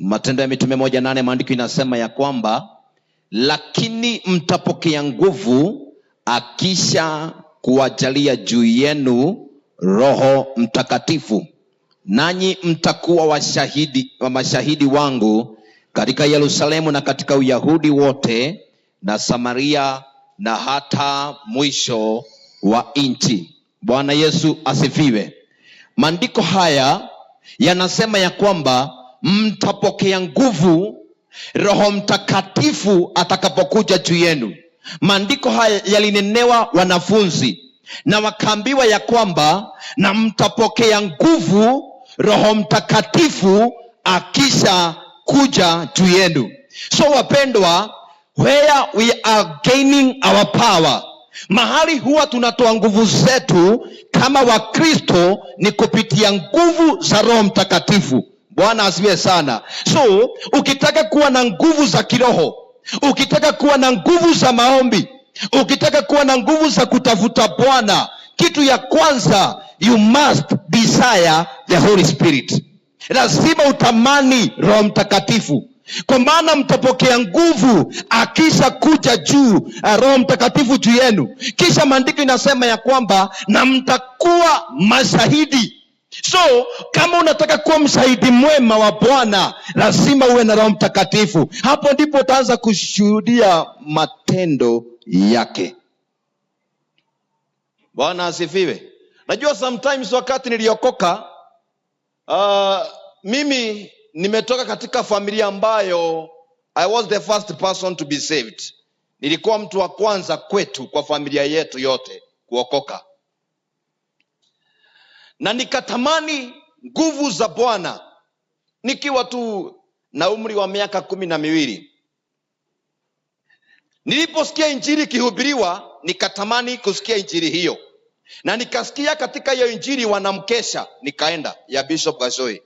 Matendo ya Mitume 1:8 maandiko inasema ya kwamba lakini mtapokea nguvu akisha kuwajalia juu yenu Roho Mtakatifu, nanyi mtakuwa mashahidi wangu katika Yerusalemu na katika Uyahudi wote na Samaria na hata mwisho wa nchi. Bwana Yesu asifiwe. Maandiko haya yanasema ya kwamba mtapokea nguvu Roho Mtakatifu atakapokuja juu yenu. Maandiko haya yalinenewa wanafunzi na wakaambiwa ya kwamba na mtapokea nguvu Roho Mtakatifu akisha kuja juu yenu. So wapendwa, where we are gaining our power, mahali huwa tunatoa nguvu zetu kama Wakristo ni kupitia nguvu za Roho Mtakatifu. Bwana asifiwe sana. So ukitaka kuwa na nguvu za kiroho, ukitaka kuwa na nguvu za maombi, ukitaka kuwa na nguvu za kutafuta Bwana, kitu ya kwanza, you must desire the Holy Spirit. Lazima utamani Roho Mtakatifu, kwa maana mtapokea nguvu akisha kuja juu Roho Mtakatifu juu yenu. Kisha maandiko inasema ya kwamba na mtakuwa mashahidi. So kama unataka kuwa mshahidi mwema wa Bwana, lazima uwe na Roho Mtakatifu. Hapo ndipo utaanza kushuhudia matendo yake. Bwana asifiwe. Najua sometimes wakati niliokoka, mimi nimetoka katika familia ambayo I was the first person to be saved. Nilikuwa mtu wa kwanza kwetu kwa familia yetu yote kuokoka. Na nikatamani nguvu za Bwana nikiwa tu na umri wa miaka 12. Niliposikia injili kihubiriwa, nikatamani kusikia injili hiyo. Na nikasikia katika hiyo injili wanamkesha, nikaenda ya Bishop Gasoi.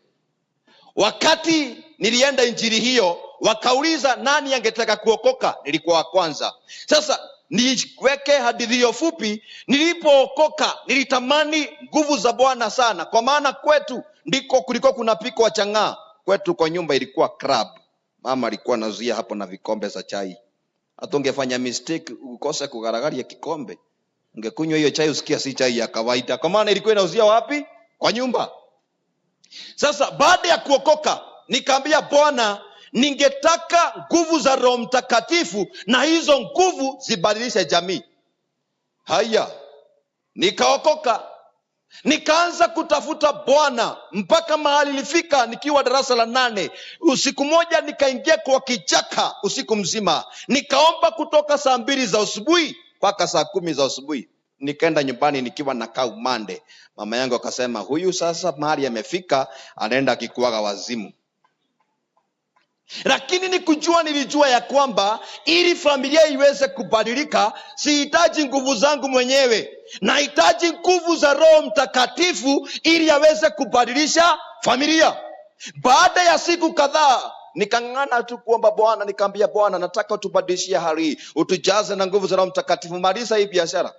Wakati nilienda injili hiyo, wakauliza nani angetaka kuokoka, nilikuwa wa kwanza. Sasa niweke hadithi hiyo fupi, nilipookoka nilitamani nguvu za Bwana sana, kwa maana kwetu ndiko kulikuwa kuna piko wa chang'aa. Kwetu kwa nyumba ilikuwa club. Mama alikuwa anazuia hapo na vikombe za chai. Hata ungefanya mistake ukose kugaragaria kikombe, ungekunywa hiyo chai usikia si chai ya kawaida, kwa maana ilikuwa inauzia wapi? Kwa nyumba. Sasa baada ya kuokoka nikaambia Bwana, ningetaka nguvu za Roho Mtakatifu na hizo nguvu zibadilishe jamii. Haya, nikaokoka, nikaanza kutafuta Bwana mpaka mahali nilifika nikiwa darasa la 8. Usiku moja nikaingia kwa kichaka usiku mzima, nikaomba kutoka saa 2 za asubuhi mpaka saa 10 za asubuhi. Nikaenda nyumbani nikiwa nakaa umande. Mama yangu akasema, huyu sasa mahali amefika anaenda akikuaga wazimu. Lakini nilijua ya kwamba ili familia iweze kubadilika, sihitaji nguvu zangu mwenyewe, nahitaji nguvu za Roho Mtakatifu ili aweze kubadilisha familia. Baada ya siku kadhaa nikang'ang'ana tu kuomba Bwana, nikaambia Bwana, nataka utubadilishie hali, utujaze na nguvu za Roho Mtakatifu, maliza hii biashara.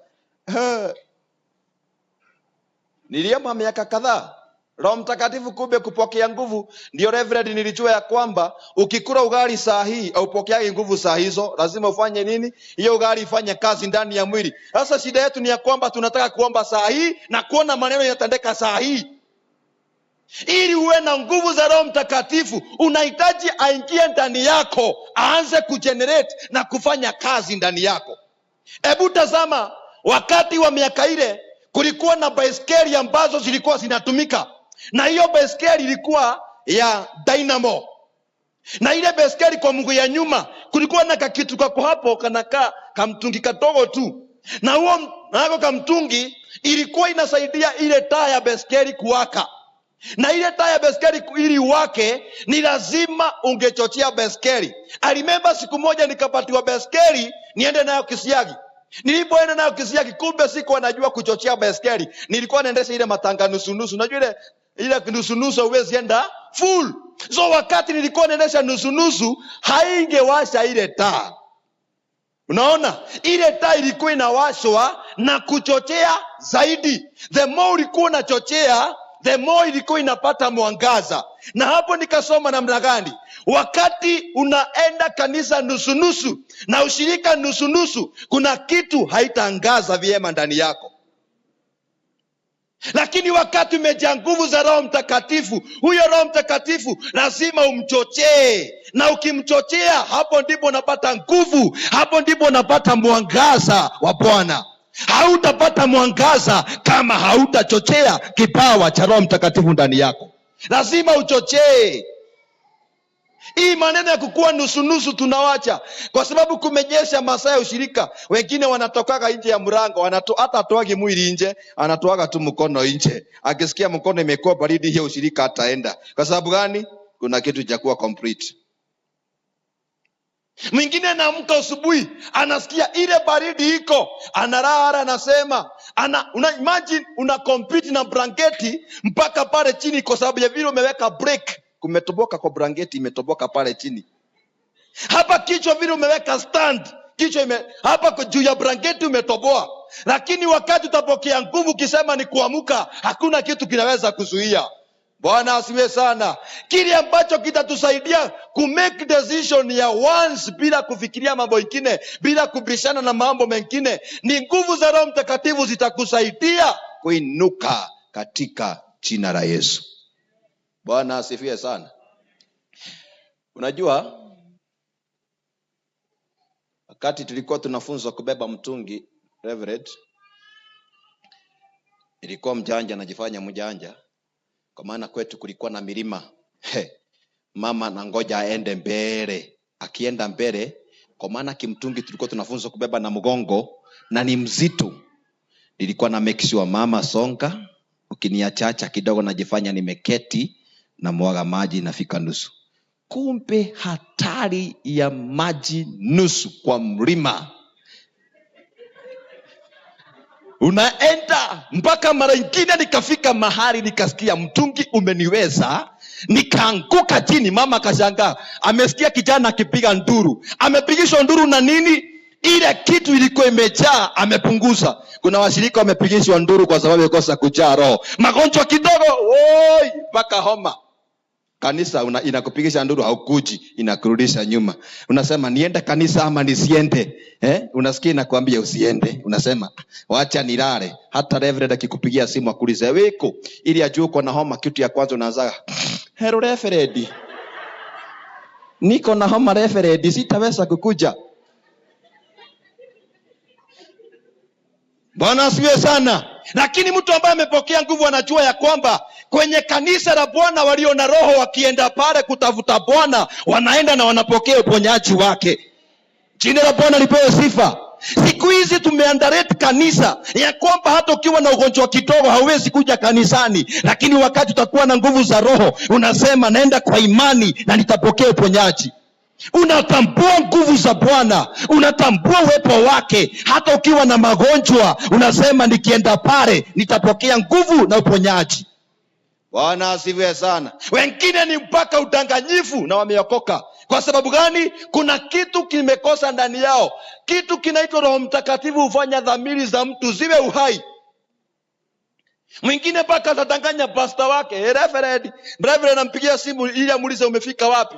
Niliomba miaka kadhaa Roho Mtakatifu, kumbe kupokea nguvu. Ndio Reverend, nilijua ya kwamba ukikula ugali saa hii au upokeage nguvu saa hizo, lazima ufanye nini? Hiyo ugali ifanye kazi ndani ya mwili. Sasa shida yetu ni ya kwamba tunataka kuomba saa hii na kuona maneno yanatendeka saa hii. Ili uwe na nguvu za Roho Mtakatifu, unahitaji aingie ndani yako, aanze kugenerate na kufanya kazi ndani yako. Hebu tazama, wakati wa miaka ile kulikuwa na baiskeli ambazo zilikuwa zinatumika, na hiyo baiskeli ilikuwa ya dynamo. Na ile baiskeli kwa mguu ya nyuma kulikuwa na kakitu kako hapo kanakaa kamtungi kadogo tu, na huo nako kamtungi ilikuwa inasaidia ile taa ya baiskeli kuwaka. Na ile taa ya baiskeli ili wake ni lazima ungechochea baiskeli. I remember siku moja nikapatiwa baiskeli niende nayo Kisiagi. Nilipoenda nayo Kisiagi, kumbe sikuwa najua kuchochea baiskeli. Nilikuwa naendesha ile matanga nusu nusu. Unajua ile nusu nusu huwezi enda full. So wakati nilikuwa naendesha nusu nusu, haingewasha ile taa. Unaona, ile taa ilikuwa inawashwa na kuchochea zaidi. The more ulikuwa unachochea, the more ilikuwa inapata mwangaza. Na hapo nikasoma namna gani? Wakati unaenda kanisa nusu na ushirika nusu, kuna kitu haitaangaza vyema ndani yako. Lakini wakati umejaa nguvu za Roho Mtakatifu, huyo Roho Mtakatifu lazima umchochee, na ukimchochea, hapo ndipo unapata nguvu, hapo ndipo unapata mwangaza wa Bwana. Hautapata mwangaza kama hautachochea kipawa cha Roho Mtakatifu ndani yako. Lazima uchochee. Hii maneno ya kukua nusu tunawacha kwa sababu kumenyesha masaa ya ushirika. Wengine wanatokaga nje ya mlango, hata atoagi mwili nje, anatoaga tu mkono nje. Akisikia mkono imekuwa baridi, hiyo ushirika ataenda. Kwa sababu gani? Kuna kitu cha kuwa complete. Mwingine anaamka asubuhi, anasikia ile baridi iko, analala, anasema imagine una compete na blanketi mpaka pale chini kwa sababu ya vile umeweka break. Kumetoboka kwa blanketi, imetoboka pale chini. Hapa kichwa vile umeweka stand, hapa juu ya blanketi umetoboa. Lakini wakati utapokea nguvu, kisema ni kuamuka, hakuna kitu kinaweza kuzuia. Bwana asiwe sana. Kile ambacho kitatusaidia ku make decision ya once bila kufikiria mambo mengine, bila kubishana na mambo mengine, ni nguvu za Roho Mtakatifu zitakusaidia kuinuka katika jina la Yesu. Bwana asifiwe sana. Unajua, wakati tulikuwa tunafunzwa kubeba mtungi, Reverend ilikuwa mjanja, najifanya mjanja, kwa maana kwetu kulikuwa na milima. Mama na ngoja aende mbele. Akienda mbele, kwa maana kimtungi tulikuwa tunafunzwa kubeba na mgongo na ni mzito, nilikuwa na make sure mama songa, ukiniachacha kidogo najifanya nimeketi na mwaga maji nafika nusu. Kumbe hatari ya maji nusu kwa mlima. Unaenda mpaka mara nyingine nikafika mahali nikasikia mtungi umeniweza, nikaanguka chini. Mama kashangaa, amesikia kijana akipiga nduru. Amepigishwa nduru na nini? Ile kitu ilikuwa imejaa, amepunguza. Kuna washirika wamepigishwa nduru kwa sababu yakosa kujaa roho. Magonjwa kidogo, oi, mpaka homa. Kanisa inakupigisha nduru, haukuji, inakurudisha nyuma. Unasema niende kanisa ama nisiende? Unasikia inakwambia usiende. Unasema wacha nilale. Hata Reverend akikupigia simu akuulize weko, ili ajue uko na homa, kitu ya kwanza unaanza, hello Reverend, niko na homa Reverend, sitaweza kukuja. Bwana asifiwe sana. Lakini mtu ambaye amepokea nguvu anajua ya kwamba kwenye kanisa la Bwana walio na roho wakienda pale kutafuta Bwana, wanaenda na wanapokea uponyaji wake. Jina la Bwana lipewe sifa. Siku hizi tumeandarete kanisa ya kwamba hata ukiwa na ugonjwa kidogo hauwezi kuja kanisani, lakini wakati utakuwa na nguvu za roho unasema naenda kwa imani na nitapokea uponyaji. Unatambua nguvu za Bwana, unatambua uwepo wake. Hata ukiwa na magonjwa unasema nikienda pale nitapokea nguvu na uponyaji. Bwana asifiwe sana. Wengine ni mpaka udanganyifu na wameokoka. Kwa sababu gani? Kuna kitu kimekosa ndani yao. Kitu kinaitwa Roho Mtakatifu hufanya dhamiri za mtu ziwe uhai. Mwingine mpaka atadanganya pastor wake, Reverend anampigia simu ili amuulize umefika wapi.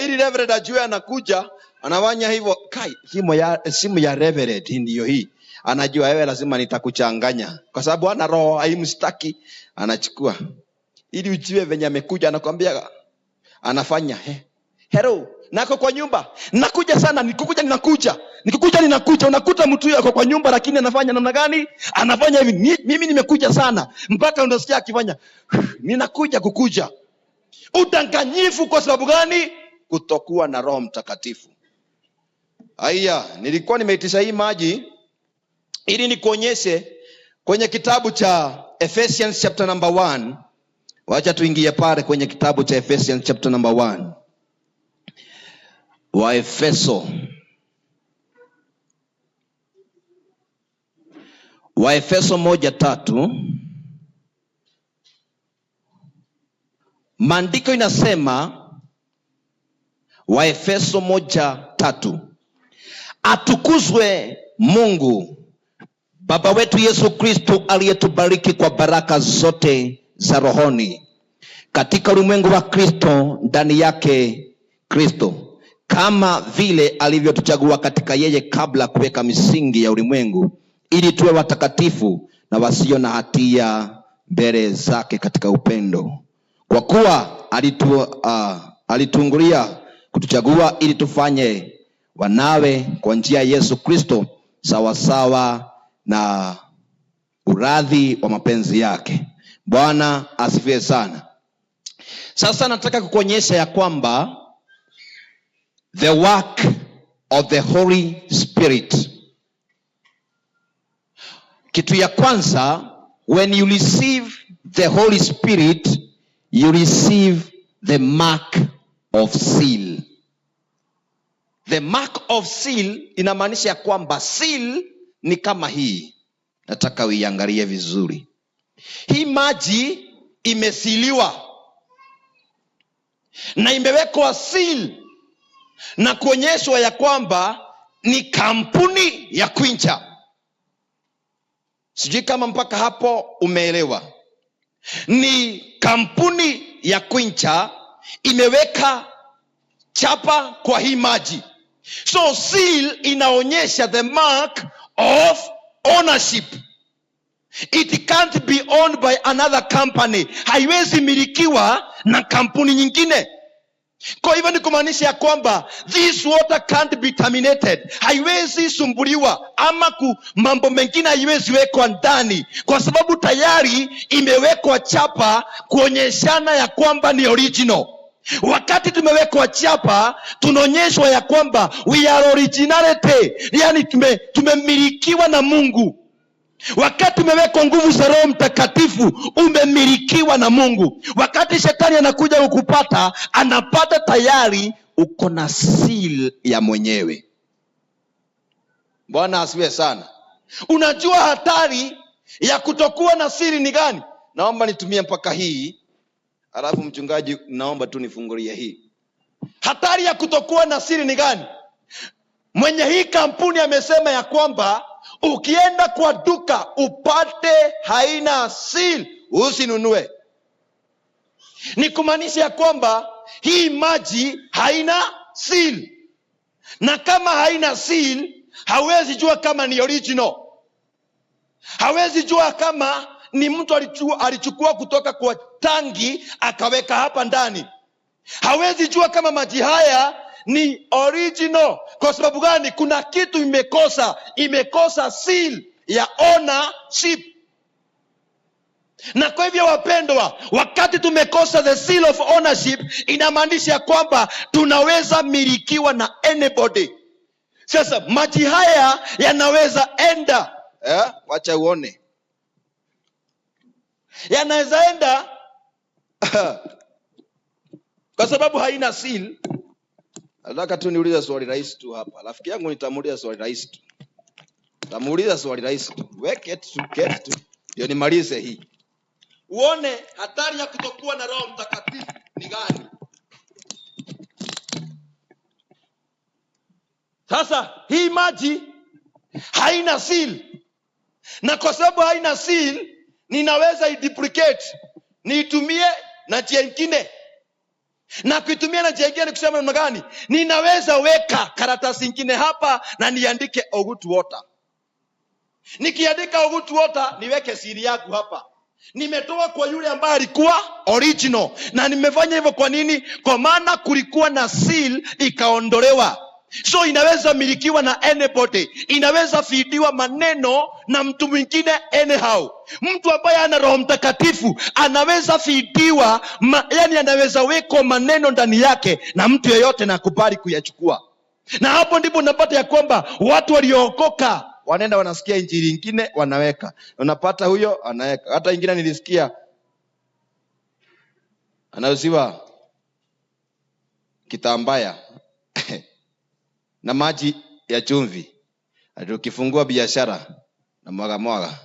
Ili Reverend ajue anakuja, anafanya hivyo. Kai, simu ya Reverend ndio hii. Anajua wewe lazima nitakuchanganya. Kwa sababu ana roho haimstaki, anachukua. Ili ujue venye amekuja, anakuambia anafanya hello, nako kwa nyumba, nakuja sana, ninakuja. Unakuta mtu yako kwa nyumba, lakini anafanya namna gani? Anafanya hivi, mimi nimekuja sana, mpaka unasikia akifanya kukuja. Udanganyifu. Kwa sababu gani? Kutokuwa na Roho Mtakatifu. Haya, nilikuwa nimeitisha hii maji ili nikuonyeshe kwenye kitabu cha Ephesians chapter number 1. Wacha tuingie pale kwenye kitabu cha Ephesians chapter number 1. Waefeso 1:3. Maandiko inasema, Waefeso 1:3, atukuzwe Mungu Baba wetu Yesu Kristo aliyetubariki kwa baraka zote za rohoni katika ulimwengu wa Kristo, ndani yake Kristo, kama vile alivyotuchagua katika yeye kabla kuweka misingi ya ulimwengu, ili tuwe watakatifu na wasio na hatia mbele zake katika upendo. Kwa kuwa alitungulia kutuchagua ili tufanye wanawe kwa njia ya Yesu Kristo, sawasawa na uradhi wa mapenzi yake. Bwana asifiwe sana. Sasa nataka kukuonyesha ya kwamba the work of the Holy Spirit. Kitu ya kwanza, when you receive the Holy Spirit, you receive the mark of seal. The mark of seal inamaanisha ya kwamba seal ni kama hii. Nataka uiangalie vizuri. Hii maji imesiliwa na imewekwa seal na kuonyeshwa ya kwamba ni kampuni ya Quencher. Sijui kama mpaka hapo umeelewa. Ni kampuni ya Quencher imeweka chapa kwa hii maji. So seal inaonyesha the mark of ownership. It can't be owned by another company. Haiwezi milikiwa na kampuni nyingine. Kwa hivyo ni kumaanisha ya kwamba this water can't be terminated. Haiwezi sumbuliwa ama mambo mengine haiwezi wekwa ndani, kwa sababu tayari imewekwa chapa kuonyeshana ya kwamba ni original. Wakati tumewekwa chapa, tunaonyeshwa ya kwamba we are originality, yani tumemilikiwa na Mungu. Wakati umewekwa nguvu za Roho Mtakatifu, umemilikiwa na Mungu. Wakati shetani anakuja kukupata, anapata tayari uko na seal ya mwenyewe. Bwana asifiwe sana. Unajua hatari ya kutokuwa na seal ni gani? Naomba nitumie mpaka hii, alafu mchungaji naomba tu nifungulie hii. Hatari ya kutokuwa na seal ni gani? Mwenye hii kampuni amesema ya kwamba ukienda kwa duka upate haina seal, usinunue. Ni kumaanisha ya kwamba hii maji haina seal. Na kama haina seal, hawezi jua kama ni original. Hawezi jua kama ni mtu alichukua kutoka kwa tangi akaweka hapa ndani. Hawezi jua kama maji haya ni original. Kwa sababu gani? Kuna kitu imekosa seal ya ownership. Na kwa hivyo wapendwa, wakati tumekosa the seal of ownership, inamaanisha kwamba tunaweza milikiwa na anybody. Sasa maji haya yanaweza enda, wacha uone, yanaweza enda kwa sababu haina seal. Nataka tu niulize swali rahisi tu hapa. Rafiki yangu nitamuuliza swali rahisi tu. Weke tu ndio nimalize hii. Uone hatari ya kutokuwa na Roho Mtakatifu ni gani? Sasa hii maji haina seal. Na kwa sababu haina seal, ninaweza iduplicate, niitumie na njia nyingine. Na kuitumia na njia nyingine ni kusema namna gani? Ninaweza weka karatasi nyingine hapa na niandike Ogut Water. Nikiandika Ogut Water, niweke siri yangu hapa. Nimetoa kwa yule ambaye alikuwa original. Na nimefanya hivyo kwa nini? Kwa maana kulikuwa na seal ikaondolewa. So inaweza milikiwa na anybody. Inaweza fidiwa maneno na mtu mwingine anyhow. Mtu ambaye ana Roho Mtakatifu anaweza fidiwa, yani anaweza wekwa maneno ndani yake na mtu yeyote na kubali kuyachukua. Na hapo ndipo unapata ya kwamba watu waliookoka wanaenda wanasikia injili nyingine wanaweka. Unapata huyo anaweka. Hata ingine nilisikia anauziwa kitambaya na maji ya chumvi. Ukifungua biashara na mwaga.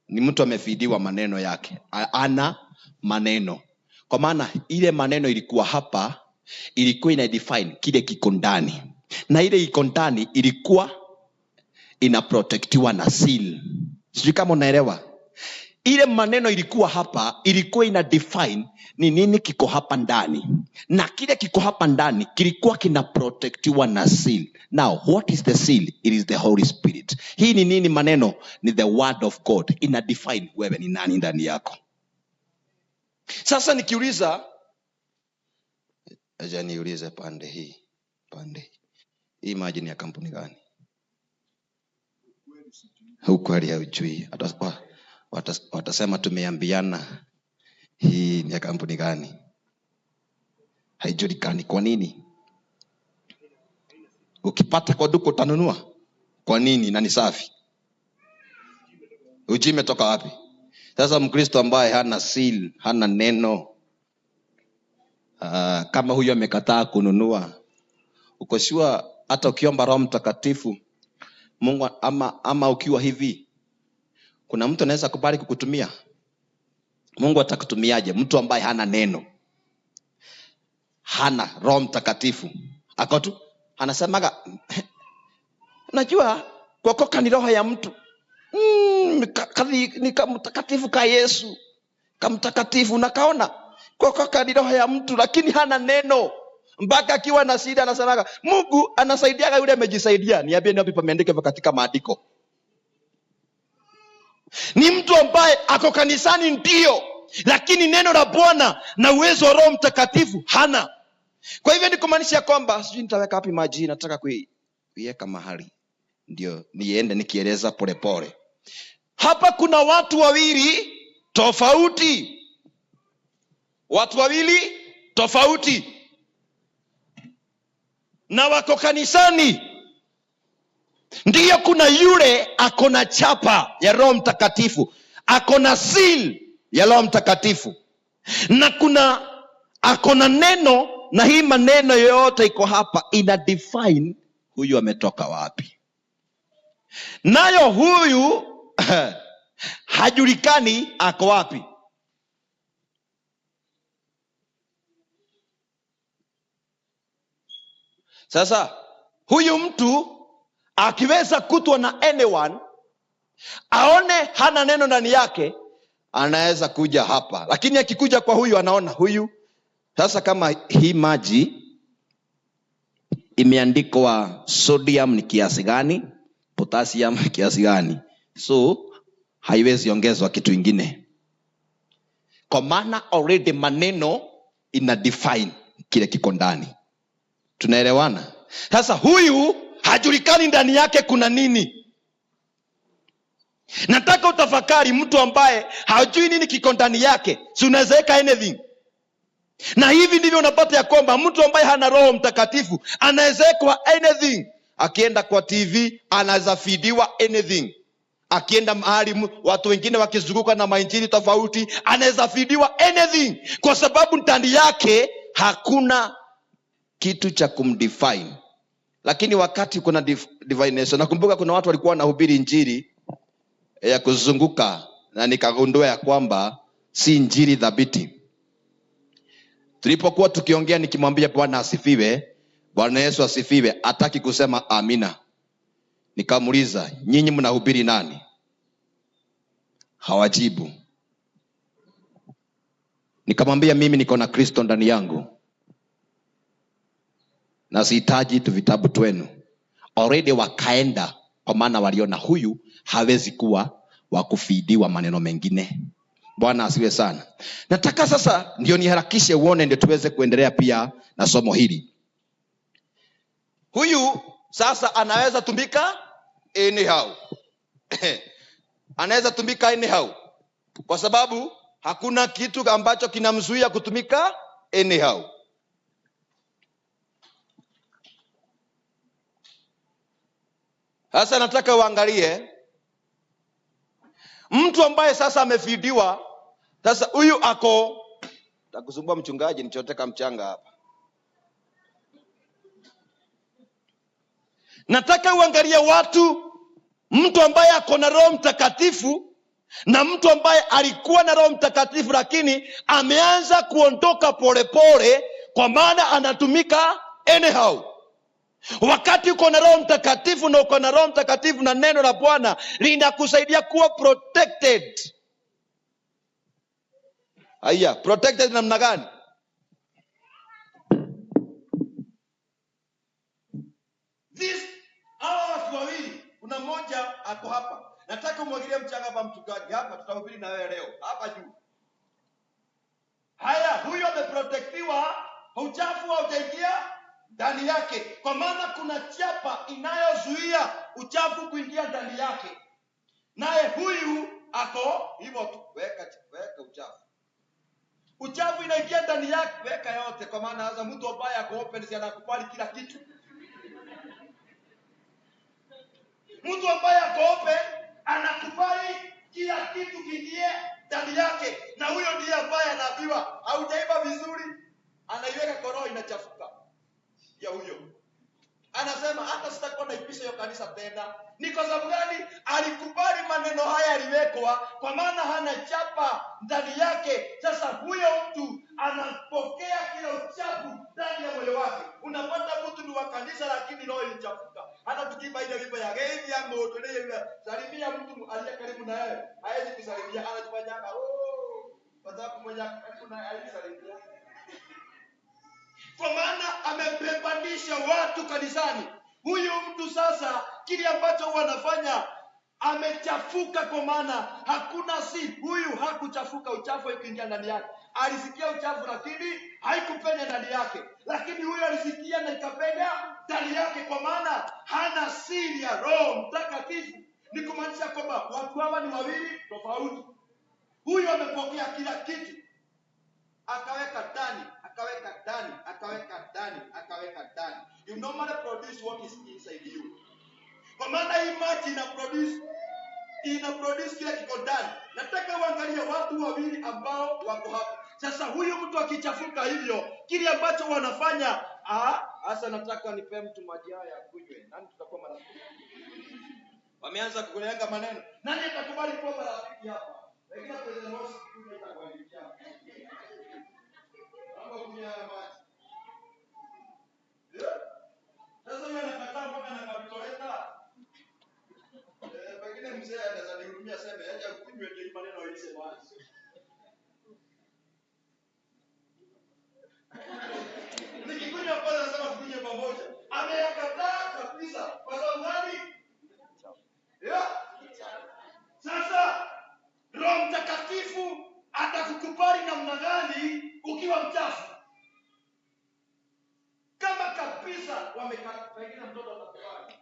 Ni mtu amefidiwa maneno yake. Ana maneno. Kwa maana ile maneno ilikuwa hapa, ilikuwa ina define kile kiko ndani. Na ile iko ndani ilikuwa ina protectiwa na seal. Sijui kama unaelewa. ile maneno ilikuwa hapa, ilikuwa ina define ni nini kiko hapa ndani, na kile kiko hapa ndani kilikuwa kina protectiwa na seal. Now what is the seal? It is the Holy Spirit. Hii ni nini? Maneno ni the word of God, ina define wewe ni nani ndani yako. Sasa nikiuliza, acha niulize pande hii, imagine ya kampuni gani? Ukweli haujui. Watasema tumeambiana. Hii ni ya kampuni gani? Haijulikani. Kwa nini? Ukipata kwa duka utanunua. Kwa nini? Na ni safi. Uji imetoka wapi? Sasa Mkristo ambaye hana seal, hana neno, kama huyo amekataa kununua, uko sure hata ukiomba Roho Mtakatifu Mungu ama ukiwa hivi, kuna mtu anaweza kubali kukutumia? Mungu atakutumiaje mtu ambaye hana neno, hana Roho Mtakatifu? Akotu anasemaga najua kuokoka ni roho ya mtu. Ni kamtakatifu ka Yesu, kamtakatifu. Nakaona kuokoka ni roho ya mtu, lakini hana neno. Mpaka akiwa na shida anasemaga Mungu anasaidiaga yule amejisaidia. Niambie ni wapi pameandika katika maandiko? Ni mtu ambaye ako kanisani ndio, lakini neno la Bwana na uwezo wa Roho Mtakatifu hana. Kwa hivyo ni kumaanisha kwamba sijui nitaweka wapi maji, nataka kuiweka mahali ndio niende nikieleza polepole. Hapa kuna watu wawili tofauti. Watu wawili tofauti na wako kanisani. Ndiyo, kuna yule akona chapa ya Roho Mtakatifu, akona seal ya Roho Mtakatifu, na kuna akona neno, na hii maneno yote iko hapa ina define huyu ametoka wapi. Nayo huyu hajulikani ako wapi. Sasa huyu mtu akiweza kutwa na anyone, aone hana neno ndani yake, anaweza kuja hapa. Lakini akikuja kwa huyu, anaona huyu. Sasa kama hii maji imeandikwa sodium ni kiasi gani, potassium kiasi gani, so haiwezi ongezwa kitu ingine, kwa maana already maneno ina define kile kiko ndani. Tunaelewana? Sasa huyu hajulikani ndani yake kuna nini. Nataka utafakari mtu ambaye hajui nini kiko ndani yake, si unaweza weka anything. Na hivi ndivyo unapata ya kwamba mtu ambaye hana Roho Mtakatifu anaweza weka anything. Akienda kwa TV anaweza fidiwa anything. Akienda mahali watu wengine wakizunguka na mainjili tofauti, anaweza fidiwa anything, kwa sababu ndani yake hakuna kitu cha kumdefine. Lakini wakati kuna divination, nakumbuka kuna watu walikuwa wanahubiri injili ya kuzunguka, na nikagundua ya kwamba si injili thabiti. Tulipokuwa tukiongea, nikimwambia Bwana asifiwe, Bwana Yesu asifiwe, hataki kusema amina. Nikamuuliza, nyinyi mnahubiri nani? Hawajibu. Nikamwambia, mimi niko na Kristo ndani yangu na sihitaji tu vitabu twenu. Already wakaenda, kwa maana waliona huyu hawezi kuwa wakufidiwa maneno mengine. Bwana asiwe sana. Nataka sasa ndio niharakishe uone, ndio tuweze kuendelea pia na somo hili. Huyu sasa anaweza tumika anyhow. Anaweza tumika anyhow, kwa sababu hakuna kitu ambacho kinamzuia kutumika anyhow. Sasa nataka uangalie mtu ambaye sasa amefidiwa. Sasa huyu ako, takusumbua mchungaji, nichoteka mchanga hapa. Nataka uangalie watu, mtu ambaye ako na Roho Mtakatifu na mtu ambaye alikuwa na Roho Mtakatifu lakini ameanza kuondoka polepole, kwa maana anatumika anyhow. Wakati uko na Roho Mtakatifu na uko na Roho Mtakatifu na neno la Bwana linakusaidia kuwa protected. Haya, protected namna gani? Hawa watu wawili, kuna mmoja ako hapa. Nataka umwagilie mchanga hapa mchungaji. Hapa tutahubiri na wewe leo. Hapa juu. Haya, huyo ameprotektiwa, uchafu hautaingia ndani yake. Kwa maana kuna chapa inayozuia uchafu kuingia ndani yake. Naye huyu ako hivyo tu, weka uchafu. Uchafu inaingia ndani yake, weka yote, kwa maana sasa mtu ambaye ako open si anakubali kila kitu. Mtu ambaye ako open anakubali kila kitu kiingie ndani yake, na huyo ndiye ambaye anaambiwa haujaiva vizuri, anaiweka koroo inachafuka. Ya huyo anasema hata sitakuwa naipisha hiyo kanisa tena. Ni kwa sababu gani? Alikubali maneno haya yaliwekwa, kwa maana hana chapa ndani yake. Sasa huyo mtu anapokea kila uchafu ndani ya moyo wake. Unapata mtu ni wa kanisa lakini roho ilichafuka. Hata tukiimba ile wimbo ya geni ya moto ile salimia mtu aliye karibu na yeye, hawezi kusalimia, anajifanya kwa sababu mmoja karibu na yeye salimia. Kwa maana amepepanisha watu kanisani. Huyu mtu sasa kile ambacho wanafanya amechafuka, kwa maana hakuna huyu hakuchafuka, uchafu ukiingia ndani yake. Alisikia uchafu lakini haikupenya ndani yake, lakini huyu alisikia na ikapenya ndani yake, kwa maana hana siri ya Roho Mtakatifu. Ni kumaanisha kwamba watu hawa ni wawili tofauti. Huyu amepokea kila kitu, akaweka ndani, akaweka ndani, akaweka ndani, akaweka ndani. You normally produce what is inside you. Kwa maana hii maji ina produce kile kiko ndani. Nataka uangalie watu wawili ambao wako hapa. Sasa huyu mtu akichafuka hivyo, kile ambacho wanafanya, hasa nataka nipe mtu maji haya kunywe. Nani tutakuwa marafiki? Wameanza kukulenga maneno. Nani atakubali kuwa marafiki hapa? Lakini kwa sababu Roho kunywa itakualikia. Hapo kunywa maji. Sasa yeye anakataa mpaka na kapitoleta. Pengine mzee anaweza nihurumia sema acha kunywa ndio maneno yalise basi. Nikikunywa kwanza nasema kunywa pamoja. Ameyakataa kabisa. Kwa sababu gani? Sasa Roho Mtakatifu atakukubali namna gani ukiwa mchafu? Kama kabisa wamekataa, pengine mtoto atakubali.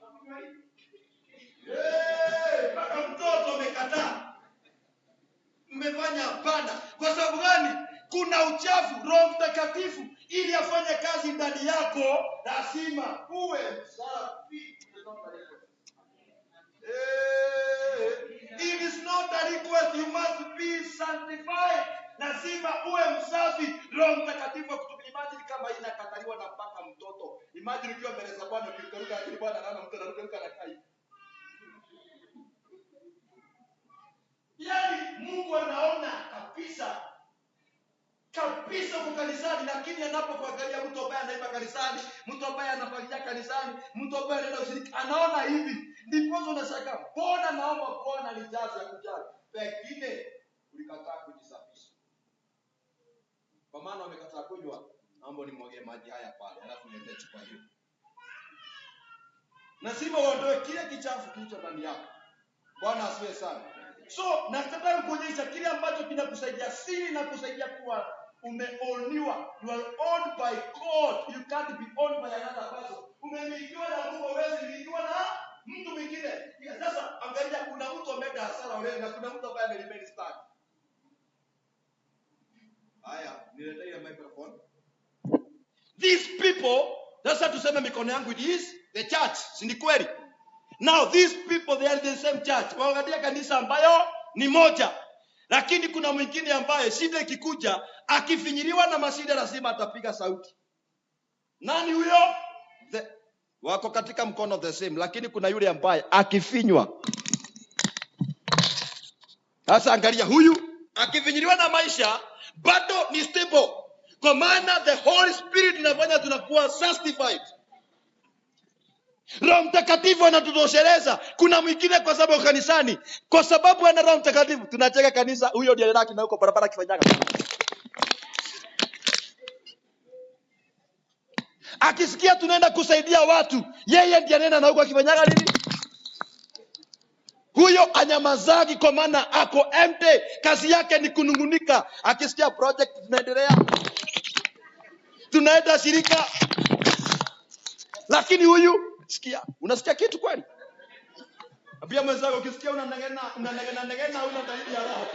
Mpaka mtoto amekataa. Mmefanya hapana. Kwa sababu gani? Kuna uchafu. Roho Mtakatifu ili afanye kazi ndani yako lazima uwe safi. It is not a request, you must be sanctified. Lazima uwe msafi. Roho Mtakatifu akutumia. Imagine kama inakataliwa na mpaka mtoto. Imagine ukiwa mbele za Bwana ukikaruka akili Bwana anaona mtu anaruka na kai. Yaani Mungu anaona kabisa kwa kanisani, lakini anapokuangalia mtu ambaye anaimba kanisani, mtu ambaye anafagia kanisani, mtu ambaye anaenda ushiriki, anaona hivi. Ndipo unashaka, mbona naomba Bwana nijaze akujaze? Pengine ulikataa kujisafisha. Kwa maana umekataa kunywa, naomba nimwage maji haya pale, alafu niende chupa hiyo. Lazima uondoe kile kichafu kilicho ndani yako. Bwana asifiwe sana. So, nataka kuonyesha kile ambacho kinakusaidia siri na kusaidia kuwa umeoniwa. You are owned by God. You can't be owned by another person. Umemilikiwa na Mungu, huwezi milikiwa na mtu mwingine. Sasa angalia, kuna mtu ameenda hasara wewe na kuna mtu ambaye amelipeni start. Haya, niletee ile microphone. These people, sasa tuseme mikono yangu it is the church. Si ni kweli? Now these people, they are the same church. Waangalia kanisa ambayo ni moja. Lakini kuna mwingine ambaye shida ikikuja, akifinyiliwa na mashida lazima atapiga sauti. Nani huyo? Wako katika mkono the same, lakini kuna yule ambaye akifinywa. Sasa angalia huyu, akifinyiliwa na maisha, bado ni stable. Kwa maana the Holy Spirit inafanya tunakuwa justified. Roho Mtakatifu anatutosheleza. Kuna mwingine kwa sababu kanisani, kwa sababu ana Roho Mtakatifu tunacheka kanisa, huyo ndiye laki na huko barabara kifanyaka. Akisikia tunaenda kusaidia watu, yeye ndiye anaenda na huko akifanyaga nini? Huyo anyamazagi kwa maana ako empty, kazi yake ni kunungunika. Akisikia project tunaendelea, tunaenda shirika. Lakini huyu sikia, unasikia kitu kweli? Pia mwenzako ukisikia unanegena una dalili ya roho.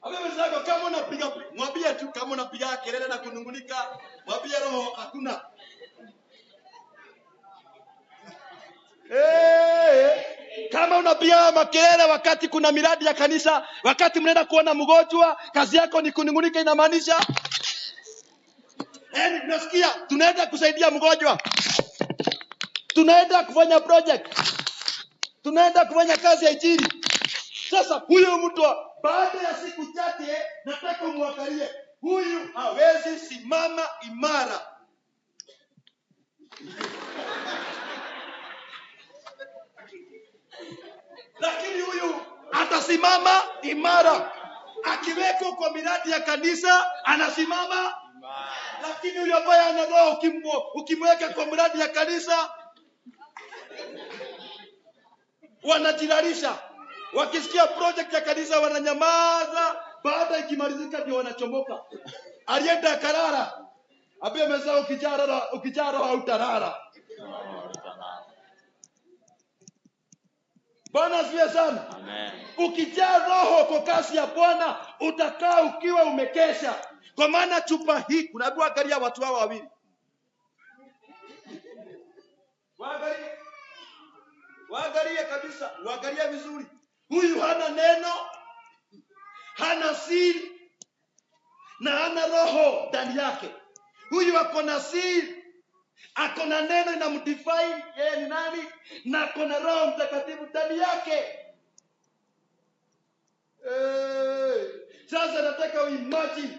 Hapo mwenzako kama unapiga, mwambie tu kama unapiga kelele na kunungunika, mwambie roho hakuna. Kama unapiga makelele wakati kuna miradi ya kanisa, wakati mnaenda kuona mgonjwa, kazi yako ni kunungunika, inamaanisha nasikia tunaenda kusaidia mgonjwa, tunaenda kufanya project, tunaenda kufanya kazi ya injili. Sasa huyo mtu baada ya siku chache, nataka muangalie, huyu hawezi simama imara. Lakini huyu atasimama imara. Akiweko kwa miradi ya kanisa, anasimama. Lakini yule ambaye ana roho, ukimweka kwa miradi ya kanisa, wanajilalisha. Wakisikia project ya kanisa wananyamaza, baada ikimalizika ndio wanachomoka. Alienda karara. Abia meza ukijara hautarara. Bwana asifiwe sana. Amen. Ukijaa roho kwa kasi ya Bwana, utakaa ukiwa umekesha. Kwa maana chupa hii, unaambiwa angalia watu hao wawili. Waangalie kabisa, waangalie vizuri. Huyu hana neno, hana siri, na hana roho ndani yake. Huyu ako na siri, ako na neno inamdefine yeye ni nani, na ako na Roho Mtakatifu ndani yake. Sasa nataka uimagine.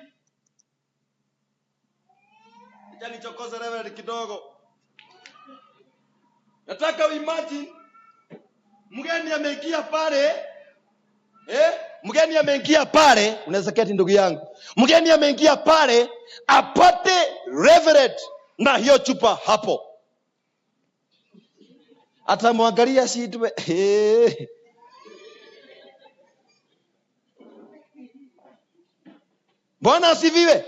Nichokoza Reverend kidogo. Nataka uimagine mgeni ameingia pale, mgeni ameingia pale, unaweza keti ndugu yangu. Mgeni ameingia pale, apate Reverend na hiyo chupa hapo. Atamwangalia si tu Bwana asifiwe.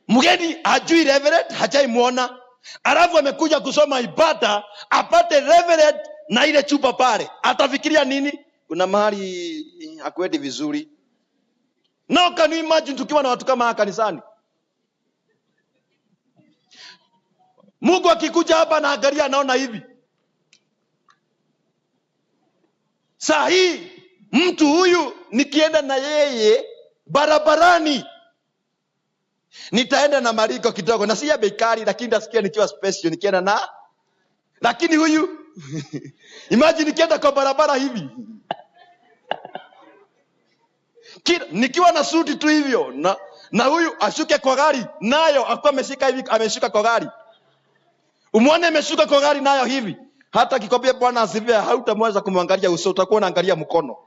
Mgeni hajui Reverend, hajaimuona. Alafu amekuja kusoma ibada, apate Reverend na ile chupa pale. Atafikiria nini? Kuna mahali hakuendi vizuri. Now can you imagine tukiwa na watu kama kanisani? Mungu akikuja hapa na angalia, anaona hivi. Saa hii mtu huyu nikienda na yeye barabarani, nitaenda na marigo kidogo, na si ya bekari, lakini nasikia nikiwa special nikienda na. Lakini huyu imagine nikienda kwa barabara hivi, nikiwa na suti tu hivyo, na huyu ashuke kwa gari nayo akuwa ameshika hivi, ameshuka kwa gari. Umuone ameshuka kwa gari nayo hivi. Hata kikwambia Bwana asifiwe, hautamweza kumwangalia uso, utakuwa unaangalia mkono.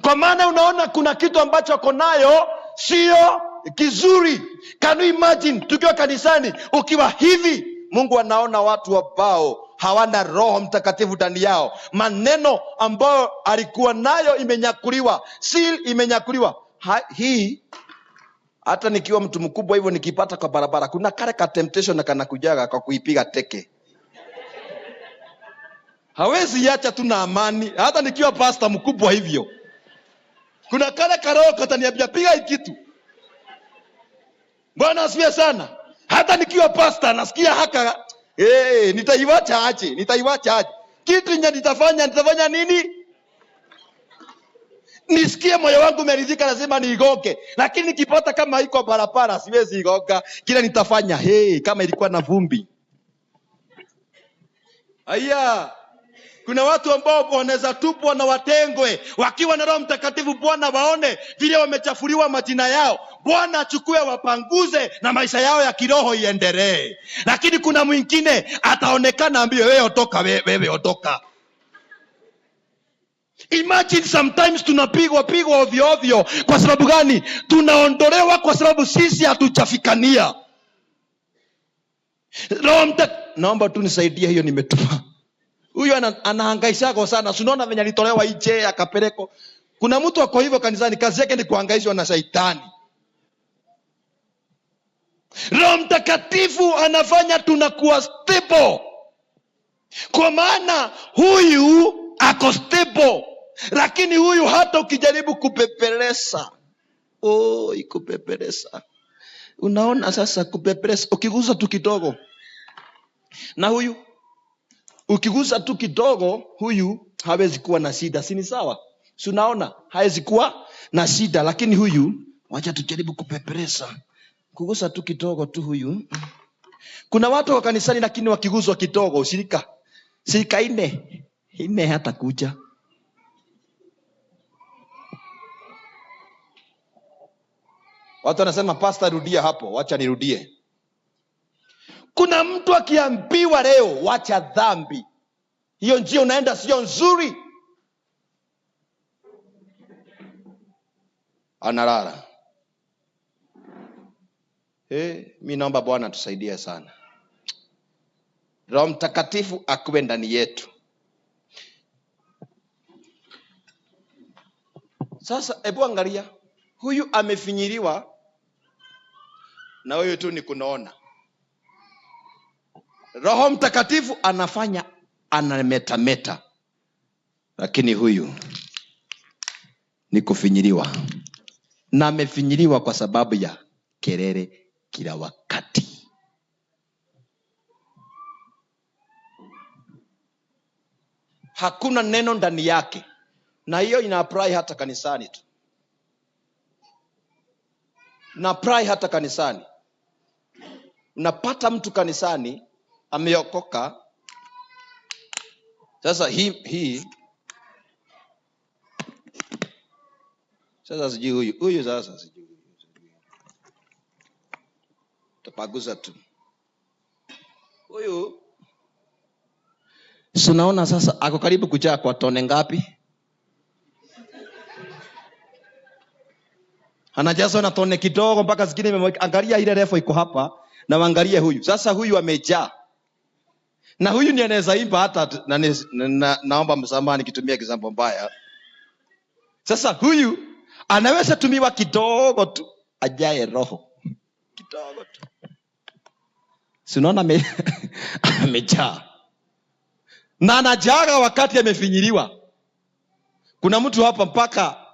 Kwa maana unaona kuna kitu ambacho ako nayo sio kizuri. Can you imagine tukiwa kanisani ukiwa hivi? Mungu anaona watu ambao hawana Roho Mtakatifu ndani yao. Maneno ambayo alikuwa nayo imenyakuliwa, seal imenyakuliwa. Hii hata nikiwa mtu mkubwa hivyo, nikipata kwa barabara, kuna kale ka temptation na kanakujaga kwa kuipiga teke. Hawezi iacha tu na amani. Hata nikiwa pastor mkubwa hivyo, kuna kale karoho kataniambia piga hii kitu. Bwana asifiwe sana. Hata nikiwa pastor nasikia haka, nitaiwacha aje? Kitu yenye nitafanya nini? Nisikie moyo wangu umeridhika, lazima niigoke. Lakini nikipata kama iko barabara, siwezi igoka. Kila nitafanya kama ilikuwa na vumbi. Aya, kuna watu ambao wanaweza tupwa na watengwe wakiwa na Roho Mtakatifu. Bwana waone vile wamechafuliwa majina yao. Bwana achukue, wapanguze na maisha yao ya kiroho iendelee. Lakini kuna mwingine ataonekana ambie wewe otoka, wewe otoka. Imagine sometimes tunapigwa ovyo ovyo. Kwa sababu gani? Tunaondolewa kwa sababu sisi hatujafikania. Naomba tu nisaidie, hiyo nimetuma. Huyu anahangaishako sana. Unaona venye alitolewa nje akapeleko. Kuna mtu ako hivyo kanisani, kazi yake ni kuhangaishwa na Shetani. Roho Mtakatifu anafanya tunakuwa stable. Kwa maana huyu ako stable. Lakini huyu hata ukijaribu kupepelesa. Kupepelesa. Unaona sasa kupepelesa. Ukigusa tu kidogo. Na huyu. Ukigusa tu kidogo, huyu hawezi kuwa na shida. Si ni sawa? Si unaona? Hawezi kuwa na shida. Lakini huyu, wacha tujaribu kupepelesa. Kugusa tu kidogo tu huyu. Kuna watu wa kanisani lakini wakiguswa kidogo, shirika ine hata kuja. Watu wanasema pastor rudia hapo, wacha nirudie. Kuna mtu akiambiwa leo wacha dhambi, hiyo njia unaenda sio nzuri, analala. Mimi naomba Bwana tusaidie sana. Roho Mtakatifu akuwe ndani yetu. Sasa hebu angalia, huyu amefinyiliwa na huyu tu ni kunaona. Roho Mtakatifu anafanya anametameta, lakini huyu ni kufinyiliwa, na amefinyiliwa kwa sababu ya kelele kila wakati. Hakuna neno ndani yake, na hiyo ina apply hata kanisani tu. Na apply hata kanisani. Unapata mtu kanisani ameokoka. Sasa hii sasa sijui huyu sasa sijui. Tapaguza tu. Huyu si unaona sasa ako karibu kujaa kwa tone ngapi? Anajazwa na tone kidogo mpaka zingine. Angalia ile refu iko hapa na waangalie huyu. Sasa huyu amejaa. Na huyu ni anaweza imba hata naomba msamaha nikitumia kizambo mbaya. Sasa huyu anaweza tumiwa kidogo tu ajae roho. Kidogo tu. Si unaona amejaa. Na anajaga wakati amefinyiliwa. Kuna mtu hapa mpaka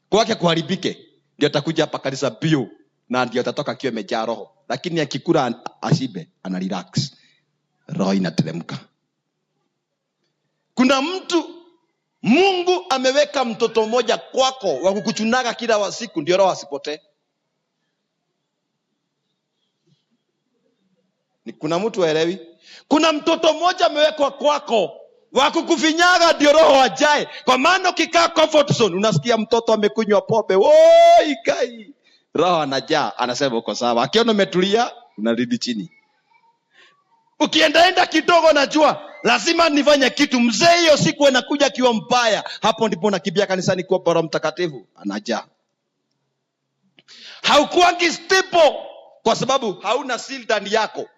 kwake kuharibike ndio atakuja hapa kanisa bio na ndio atatoka akiwa amejaa roho. Lakini akikula ashibe ana relax. Roho inateremka. Kuna mtu Mungu ameweka mtoto mmoja kwako wa kukuchunaga kila siku ndio roho asipotee. Kuna mtu aelewi? Kuna mtoto mmoja amewekwa kwako wa kukufinyaga ndio roho ajae. Kwa maana ukikaa comfort zone unasikia mtoto amekunywa pombe. Woi kai. Roho anajaa, anasema uko sawa. Akiona umetulia, unarudi chini. Ukiendaenda kidogo najua lazima nifanye kitu. Mzee hiyo siku anakuja kiwa mbaya. Hapo ndipo nakimbia kanisani kwa Roho Mtakatifu anajaa. Haukuangi stable kwa sababu hauna seal ndani yako.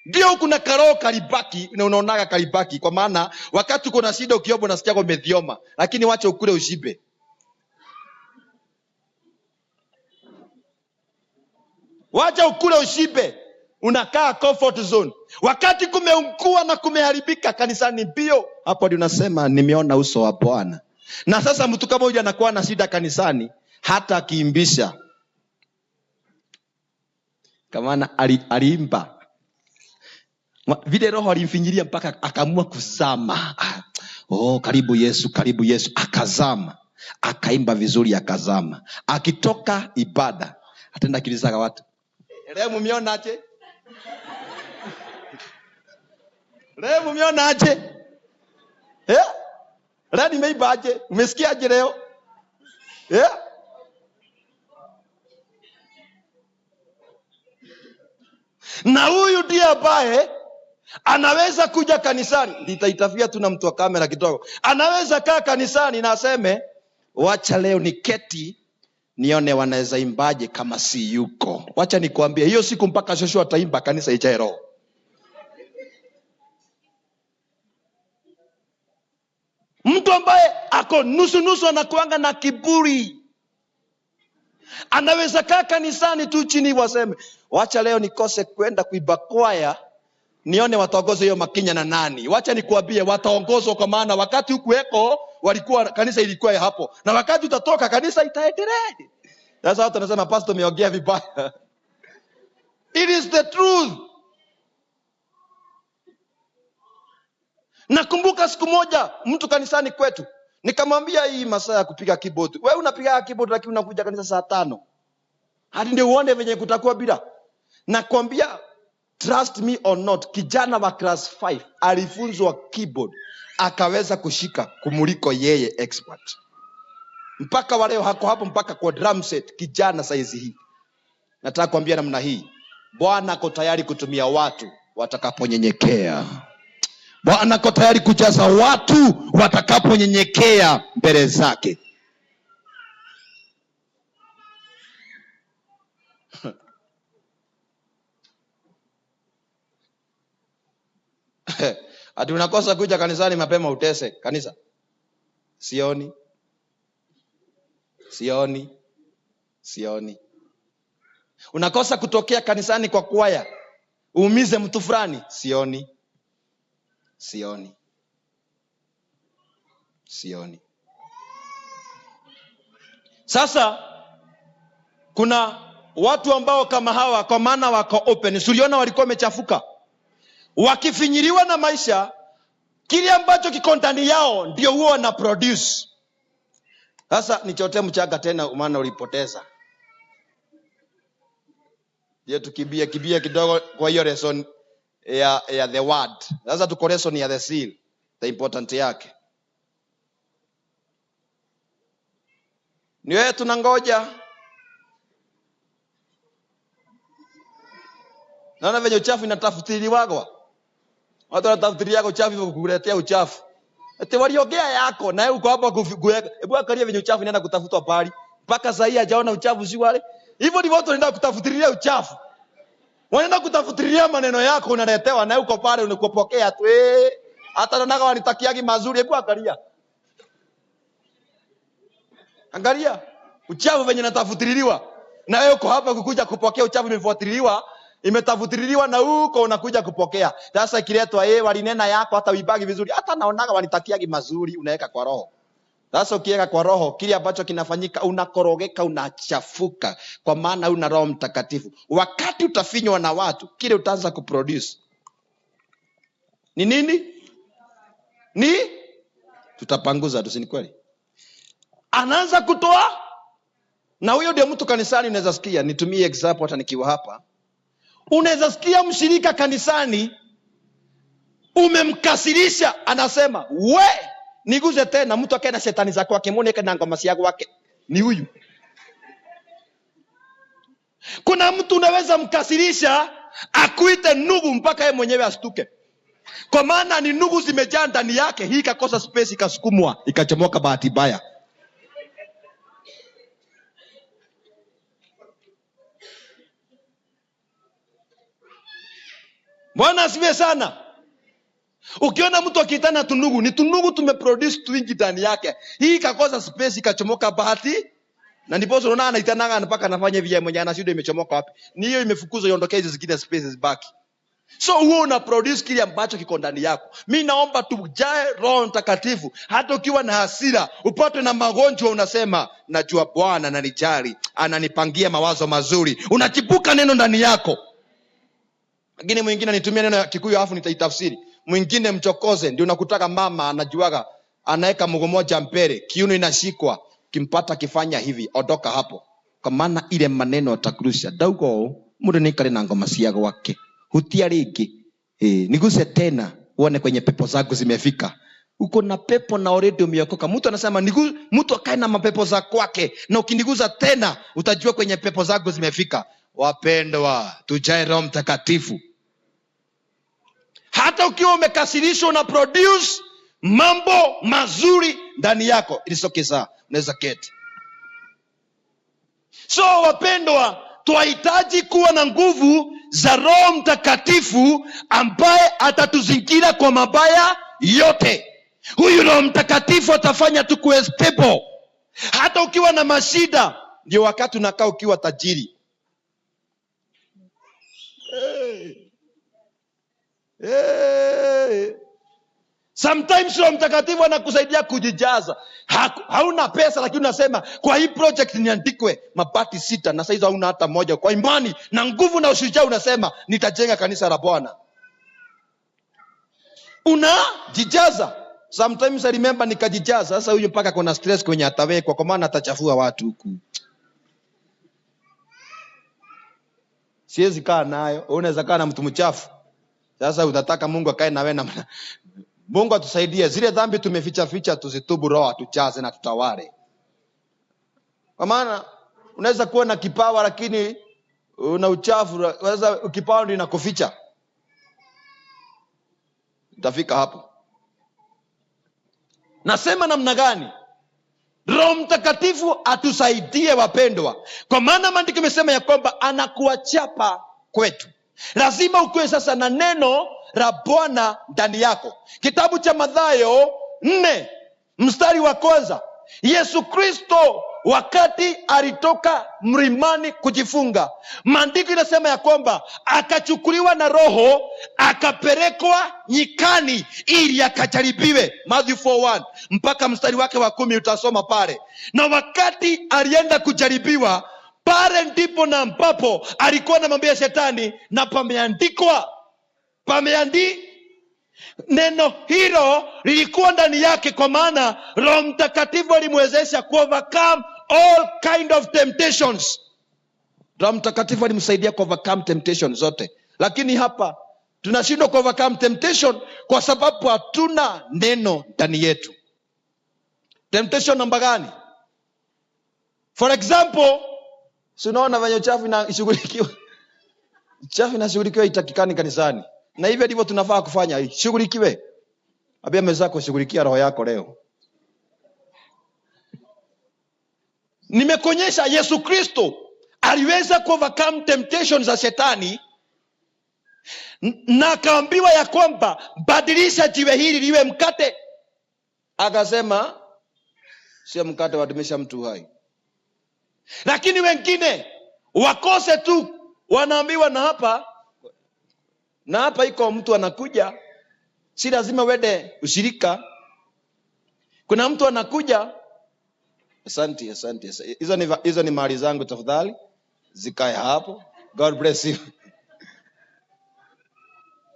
Ndio kuna karoho kalibaki na unaonaga kalibaki, kwa maana wakati uko na shida ukiomba unasikia umedhioma, lakini wacha ukule ushibe. Wacha ukule ushibe, unakaa comfort zone. Wakati kumeungua na kumeharibika kanisani bio, hapo ndio unasema nimeona uso wa Bwana. Na sasa mtu kama huyu anakuwa na shida kanisani, hata akiimbisha. Kama ana aliimba vile roho alimfinyilia mpaka akaamua kuzama. Karibu Yesu, karibu Yesu. Akazama. Akaimba vizuri akazama. Akitoka ibada atenda kilizaga watu. Leo mumeona aje? Leo mumeona aje? Leo nimeimba aje? Umesikia aje leo? Na huyu ndiye ambaye anaweza kuja kanisani. Nitaitafia tu na mtu wa kamera kidogo. Anaweza kaa kanisani na aseme wacha leo niketi nione wanaweza imbaje kama si yuko. Wacha nikwambie hiyo siku mpaka shosho ataimba kanisa ijae roho. Mtu ambaye ako nusu anakuanga na kiburi. Anaweza kaa kanisani tu chini waseme, wacha leo nikose kwenda kuiba kwaya, nione wataongoza hiyo makinya na nani. Wacha nikuambie wataongozwa, kwa maana wakati hukuweko walikuwa kanisa ilikuwa hapo, na wakati utatoka kanisa itaendelea. Sasa watu wanasema pastor umeongea vibaya. It is the truth. Nakumbuka siku moja mtu kanisani kwetu, nikamwambia hii masaa ya kupiga keyboard, wewe unapiga keyboard lakini unakuja kanisa saa 5. Hadi ndio uone venye kutakuwa bila. Nakwambia, trust me or not, kijana wa class 5 alifunzwa keyboard akaweza kushika kumuliko yeye expert. Mpaka waleo hako hapo, mpaka kwa drum set kijana saizi hii. Nataka kuambia namna hii, Bwana ako tayari kutumia watu watakaponyenyekea. Bwana ako tayari kujaza watu watakaponyenyekea mbele zake. Ati unakosa kuja kanisani mapema utese kanisa. Sioni. Unakosa kutokea kanisani kwa kwaya uumize mtu fulani. Sioni. Sasa kuna watu ambao kama hawa, kwa maana wako open. Suliona walikuwa wamechafuka, wakifinyiriwa na maisha, kile ambacho kiko ndani yao ndio huo wana produce. Sasa nichote mchanga tena, maana ulipoteza. Je, tukibia kidogo kwa hiyo lesson ya the word. Sasa tuko lesson ya the seal, the important yake. Ni wewe tunangoja. Naona venye uchafu inatafutiliwa. Watu wanatafutilia uchafu hivyo kukuletea uchafu. Ati waliongea yako na uko hapa kuweka. Hebu angalia venye uchafu inaenda kutafutwa pale. Mpaka sasa hii hajaona uchafu si wale. Hivyo ndivyo watu wanaenda kutafutilia uchafu. Wanaenda kutafutilia maneno yako unaletewa na uko pale unakopokea tu. Hata naona wanitakiagi mazuri. Hebu angalia. Angalia uchafu venye natafutiliwa. Na wewe uko hapa kukuja kupokea uchafu imetafutiliwa na huko unakuja kupokea. Sasa ikiletwa walinena yako hata uibagi vizuri, hata naonaga wanitakiagi mazuri, unaweka kwa roho. Sasa ukiweka kwa roho, kile ambacho kinafanyika unakorogeka, unachafuka, kwa maana una Roho Mtakatifu. Wakati utafinywa na watu, kile utaanza kuproduce ni nini? Tutapanguza tu, si ni kweli? Anaanza kutoa. Na huyo ndio mtu kanisani unaweza sikia, nitumie example hata nikiwa hapa. Unaweza sikia mshirika kanisani umemkasirisha, anasema we niguze tena. Mtu akaenda shetani zake wake, muone kana ngoma siago wake ni huyu. Kuna mtu unaweza mkasirisha akuite nugu mpaka yeye mwenyewe astuke, kwa maana ni nugu zimejaa ndani yake. Hii ikakosa space, ikasukumwa, ikachomoka bahati mbaya. Bwana asifiwe sana. Ukiona mtu akitana tunugu, ni tunugu tumeproduce twingi ndani yake. Hii ikakosa space, ikachomoka bahati. Na ndipo unaona anaitananga mpaka anafanya vile mwenye anashuhudia imechomoka wapi. Ni hiyo imefukuzwa, iondokee hizo zingine spaces baki. So huo una produce kile ambacho kiko ndani yako. Mimi naomba tujae Roho Mtakatifu. Hata ukiwa na hasira, upatwe na magonjwa, unasema najua Bwana ananijali, ananipangia mawazo mazuri. Unachipuka neno ndani yako. Lakini mwingine nitumia neno ya Kikuyu alafu nitaitafsiri. Mwingine mchokoze, ndio unakutaka mama anajuaga, anaweka mguu mmoja mbele, kiuno inashikwa, kimpata kifanya hivi, ondoka hapo. Kwa maana ile maneno atakurusha. Daugo, mundu nikale na ngoma siago wake. Hutia rigi. Niguse tena, uone kwenye pepo zako zimefika. Uko na pepo na already umeokoka. Mtu anasema mtu akae na mapepo za kwake, na ukiniguza tena utajua kwenye pepo zako zimefika. Wapendwa, tujae Roho Mtakatifu. Hata ukiwa umekasirishwa na produce mambo mazuri ndani yako. Ilisokeza, unaweza keti. So wapendwa, tunahitaji kuwa na nguvu za Roho Mtakatifu ambaye atatuzingira kwa mabaya yote. Huyu Roho Mtakatifu atafanya tukuwe stable. Hata ukiwa na mashida, ndio wakati unakaa ukiwa tajiri. Sometimes Roho Mtakatifu anakusaidia kujijaza. Hauna pesa, lakini unasema kwa hii project niandikwe mabati 6 na saizi hauna hata moja. Kwa imani na nguvu na ushujaa unasema nitajenga kanisa la Bwana. Unajijaza. Sometimes I remember nikajijaza. Sasa huyu mpaka kuna stress kwenye atawekwa, kwa maana atachafua watu huku. Siwezi kaa nayo. Unaweza kaa na mtu mchafu. Sasa utataka Mungu akae na wewe na Mungu atusaidie. Zile dhambi tumeficha tuzitubu, Roho atujaze na tutawale. Kwa maana unaweza kuwa na kipawa lakini una uchafu. Sasa kipawa ndio inakuficha. Utafika hapo. Nasema namna gani? Roho Mtakatifu atusaidie wapendwa. Kwa maana maandiko yamesema ya kwamba anakuwa chapa kwetu. Lazima ukuwe sasa na neno la Bwana ndani yako. Kitabu cha Mathayo 4 mstari wa 1. Yesu Kristo wakati alitoka mlimani kujifunga, maandiko inasema ya kwamba akachukuliwa na Roho akapelekwa nyikani ili akajaribiwe. Matthew 4:1 mpaka mstari wake wa 10 utasoma pale. Na wakati alienda kujaribiwa, pale ndipo na ambapo alikuwa anamwambia shetani, na pameandikwa. Neno hilo lilikuwa ndani yake, kwa maana Roho Mtakatifu alimwezesha ku overcome all kind of temptations. Roho Mtakatifu alimsaidia ku overcome temptation zote. Lakini hapa tunashindwa ku overcome temptation kwa sababu hatuna neno ndani yetu. Temptation namba gani? For example, unaona venye uchafu inashughulikiwa. Uchafu inashughulikiwa itakikani kanisani. Na hivyo ndivyo tunafaa kufanya. Shughulikiwe. Abia mezako shughulikia roho yako leo. Nimekuonyesha Yesu Kristo aliweza ku overcome temptations za shetani, na akaambiwa ya kwamba badilisha jiwe hili liwe mkate. Akasema sio mkate, wadumisha mtu hai. Lakini wengine wakose tu, wanaambiwa na hapa iko mtu anakuja, si lazima wende ushirika. Kuna mtu anakuja, asante. Hizo ni mali zangu, tafadhali zikae hapo. God bless you.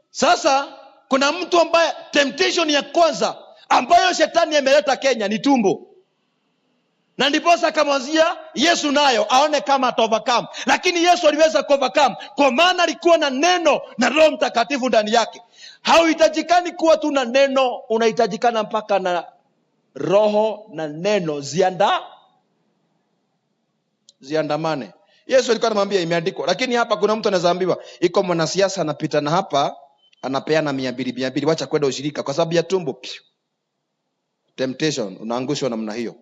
Sasa kuna mtu ambaye temptation ya kwanza ambayo shetani ameleta Kenya ni tumbo. Na ndiposa akamwazia Yesu nayo aone kama ataovercome. Lakini Yesu aliweza kuovercome kwa maana alikuwa na neno na Roho Mtakatifu ndani yake. Hauhitajikani kuwa tu na neno, unahitajikana mpaka na Roho na neno ziandamane. Yesu alikuwa anamwambia imeandikwa. Lakini hapa kuna mtu anazaambiwa iko mwanasiasa anapita na hapa anapeana 200, wacha kwenda ushirika kwa sababu ya tumbo. Temptation, unaangushwa namna hiyo.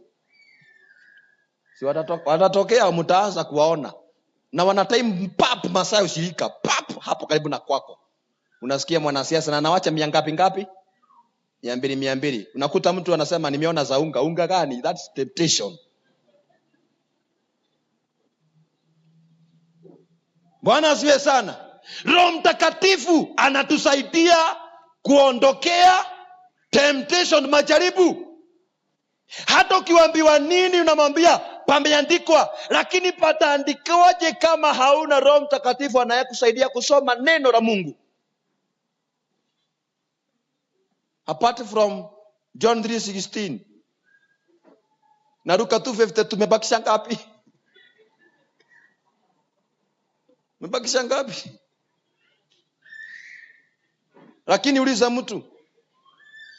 Si watatokea, mtaanza kuwaona. Na wana time masaa ushirika hapo karibu na kwako. Unasikia mwanasiasa na anawacha 100 ngapi? 200. Unakuta mtu anasema nimeona za unga gani? That's temptation. Bwana asiwe sana. Roho Mtakatifu anatusaidia kuondokea temptation, majaribu. Hata ukiambiwa nini unamwambia pameandikwa. Lakini pataandikwaje kama hauna Roho Mtakatifu anayekusaidia kusoma neno la Mungu? Apart from John 3:16 na Luka 2:50, tumebakisha ngapi? Umebakisha ngapi? Lakini uliza mtu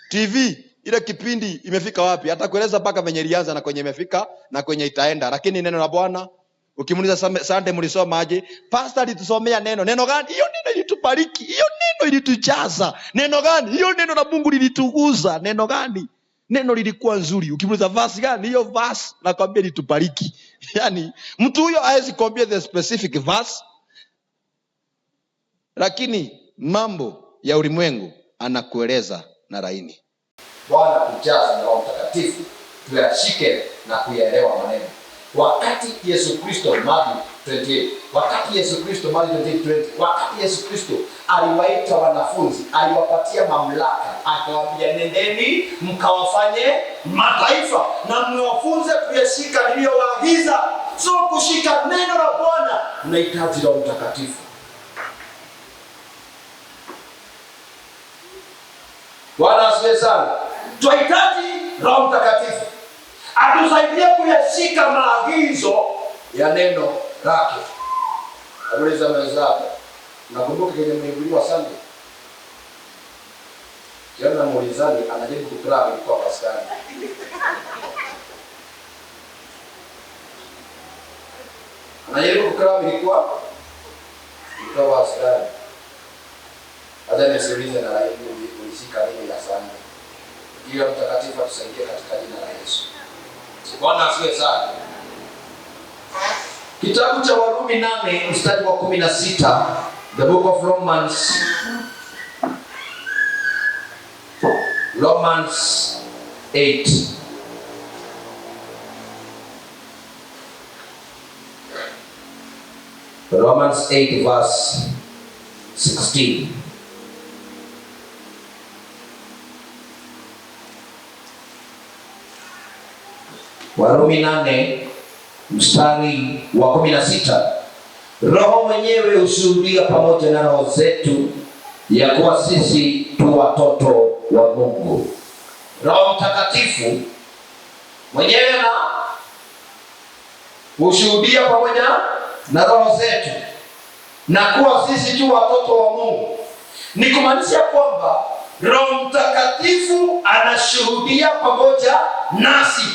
TV ile kipindi imefika wapi? Hata kueleza paka venye ilianza na kwenye imefika na kwenye itaenda. Lakini neno la Bwana ukimuuliza Sunday mlisoma aje? Pastor alitusomea neno. Neno gani? Hiyo neno ilitubariki. Hiyo neno ilitujaza. Neno gani? Hiyo neno la Mungu lilituguza. Neno gani? Neno lilikuwa nzuri. Ukimuuliza verse gani? Hiyo verse nakwambia ilitubariki. Yaani mtu huyo hawezi kuambia the specific verse. Lakini mambo ya ulimwengu anakueleza na laini. Bwana kujaza na Roho Mtakatifu tuyashike na kuyaelewa maneno. Wakati Yesu Kristo Mathayo 28, wakati Yesu Kristo Mathayo 28:20, wakati Yesu Kristo aliwaita wanafunzi, aliwapatia mamlaka, akawaambia nendeni mkawafanye mataifa na mwafunze kuyashika niliyowaagiza. So kushika neno la Bwana unahitaji Roho Mtakatifu. Bwana asifiwe sana. Tunahitaji Roho Mtakatifu atusaidie kuyashika maagizo ya neno lake. Auliza mwenzako, nakumbuka kwenye mhubiri sana. Kiona muulizani anajaribu kugrab kwa wastani. Anajaribu kugrab kwa wastani. Hata nisiulize na raibu ulishika nini ya sana. Ili Mtakatifu atusaidie katika jina la Yesu. Bwana asifiwe sana. Kitabu cha Warumi 8 mstari wa 16, the book of Romans 8. Romans 8 verse 16. Warumi 8 mstari wa 16. Roho mwenyewe hushuhudia pamoja na roho zetu ya kuwa sisi tu watoto wa Mungu. Roho Mtakatifu mwenyewe na hushuhudia pamoja na roho zetu na kuwa sisi tu watoto wa Mungu. Ni kumaanisha kwamba Roho Mtakatifu anashuhudia pamoja nasi.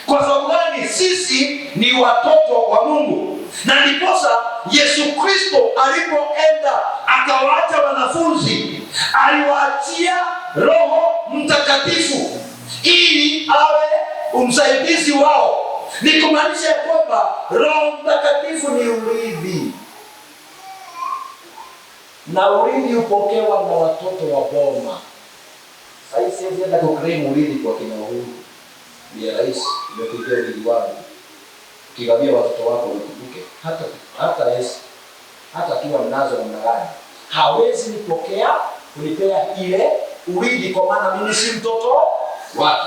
Kwa sababu gani? Sisi ni watoto wa Mungu. Na ndiposa Yesu Kristo alipoenda akawaacha wanafunzi, aliwaachia Roho Mtakatifu ili awe msaidizi wao. Ni kumaanisha kwamba Roho Mtakatifu ni urithi. Na urithi upokewa na watoto wa boma. Sasa siwezi enda kuclaim urithi kwa kina Uhuru. Ni rahisi, nimekuja urithi wangu. Ukigawia watoto wako ukumbuke, hata Yesu, hata kiwa mnazo na mnagani, hawezi nipokea kunipea ile urithi kwa maana mimi si mtoto wake.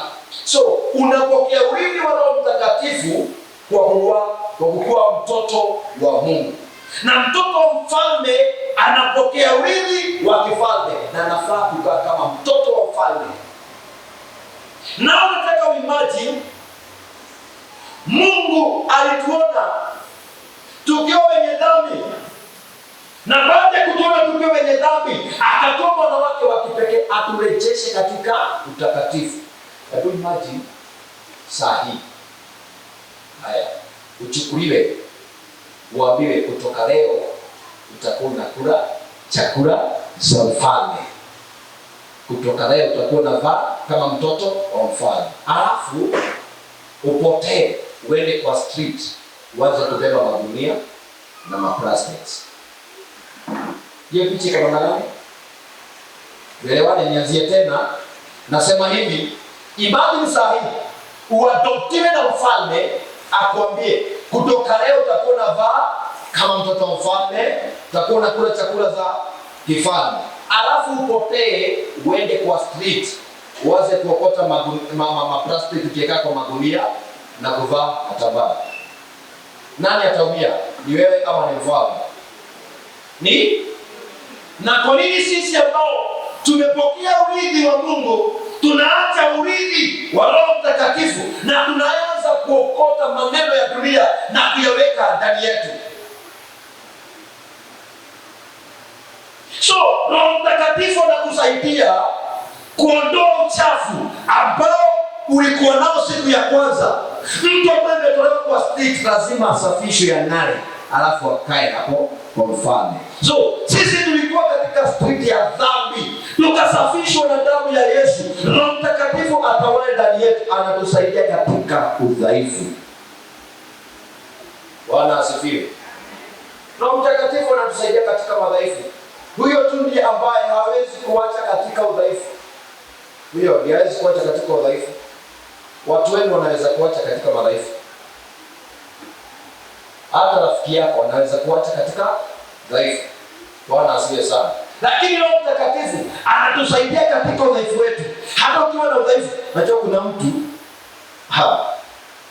So, unapokea urithi wa Roho Mtakatifu kwa kuwa mtoto wa Mungu. Na mtoto wa mfalme anapokea urithi wa kifalme na anafaa kukaa kama mtoto wa mfalme. Na nataka uimagine Mungu alituona tukiwa wenye dhambi, na baada ya kutuona tukiwa wenye dhambi akatoa mwana wake wa kipekee aturejeshe katika utakatifu. Hebu imagine saa hii haya uchukuliwe uambiwe kutoka leo utakuwa unakula chakula za mfalme. Kutoka leo utakuwa unavaa kama mtoto wa mfalme. Alafu upotee uende kwa street uanze kubeba magunia na maplastics. Hiyo picha kama nani? Elewane nianzie tena. Nasema hivi, imagine saa hii uadoptiwe na mfalme akwambie kutoka leo utakuwa unavaa kama mtoto wa mfalme, utakuwa unakula chakula za kifalme. Alafu upotee uende kwa street uanze kuokota plastic ukiweka kwa magunia na kuvaa atavaa. Nani ataumia? Ni wewe kama ni mfalme. Na kwa nini sisi ambao tumepokea urithi wa Mungu tunaacha urithi wa Roho Mtakatifu na tunaanza kuokota maneno ya dunia na kuyaweka ndani yetu? So, Roho Mtakatifu anakusaidia kuondoa uchafu ambao ulikuwa nao siku ya kwanza. Mtu ambaye ametolewa kwa street lazima asafishwe ya nare, alafu akae hapo kwa mfalme. So, sisi tulikuwa katika street ya dhambi, tukasafishwa na damu ya Yesu. Roho Mtakatifu atawale ndani yetu, anatusaidia katika udhaifu. Bwana asifiwe. Roho Mtakatifu anatusaidia katika madhaifu. Huyo tu ndiye ambaye hawezi kuacha katika udhaifu. Hiyo haiwezi kuacha katika udhaifu. Watu wengi wanaweza kuacha katika madhaifu. Hata rafiki yako anaweza kuacha katika dhaifu. Bwana asifiwe sana. Lakini Roho Mtakatifu anatusaidia katika udhaifu wetu. Hata ukiwa na udhaifu, najua kuna mtu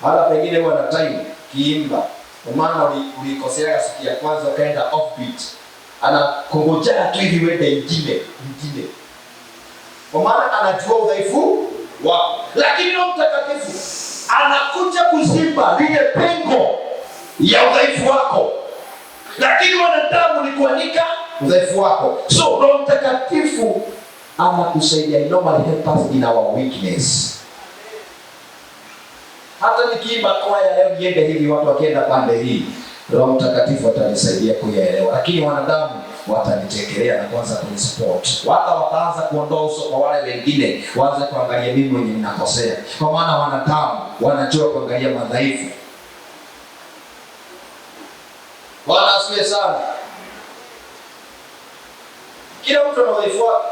hata pengine huwa na time kiimba. Kwa maana ulikosea siku ya kwanza ukaenda offbeat. Anakongojea tu hivi wende ingine. Kwa maana anajua udhaifu wako. Lakini Roho Mtakatifu anakuja kuziba lile pengo ya udhaifu wako. Lakini wanadamu ni kuanika udhaifu wako. So Roho Mtakatifu anakusaidia. He normally help us in our weakness. Hata nikiimba kwaya leo niende hivi, watu wakienda pande hii, Roho Mtakatifu atanisaidia kuyaelewa. Lakini wanadamu watanitekelea na kwanza kunisupport. Wataanza kuondoa uso kwa wale wengine, waanze kuangalia mimi mwenye ninakosea. Kwa maana wanadamu wanajua kuangalia madhaifu. Bwana asifiwe sana. Kila mtu ana udhaifu wake.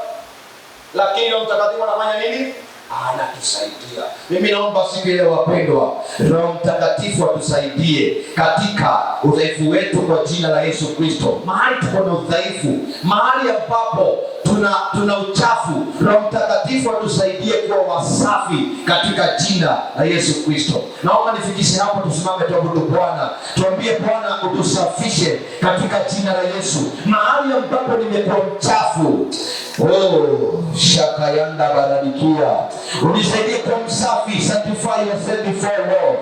Lakini Roho Mtakatifu anafanya nini? Anatusaidia. Mimi naomba siku ile wapendwa, Roho Mtakatifu atusaidie katika udhaifu wetu kwa jina la Yesu Kristo. Mahali tuko na udhaifu, mahali ambapo tuna uchafu, Roho Mtakatifu atusaidie kuwa wasafi katika jina la Yesu Kristo. Naomba nifikishe hapo, tusimame tuabudu Bwana. Tuambie Bwana utusafishe katika jina la Yesu. Mahali ambapo nimekuwa mchafu, shakayanda baradikia, unisaidie kuwa msafi. Sanctify yourself before Lord.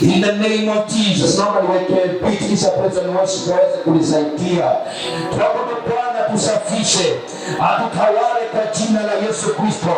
In the name of Jesus. Naomba niweke beat kisha praise and worship waweze kunisaidia. Tuabudu Bwana, tusafishe, atutawale kwa jina la Yesu Kristo.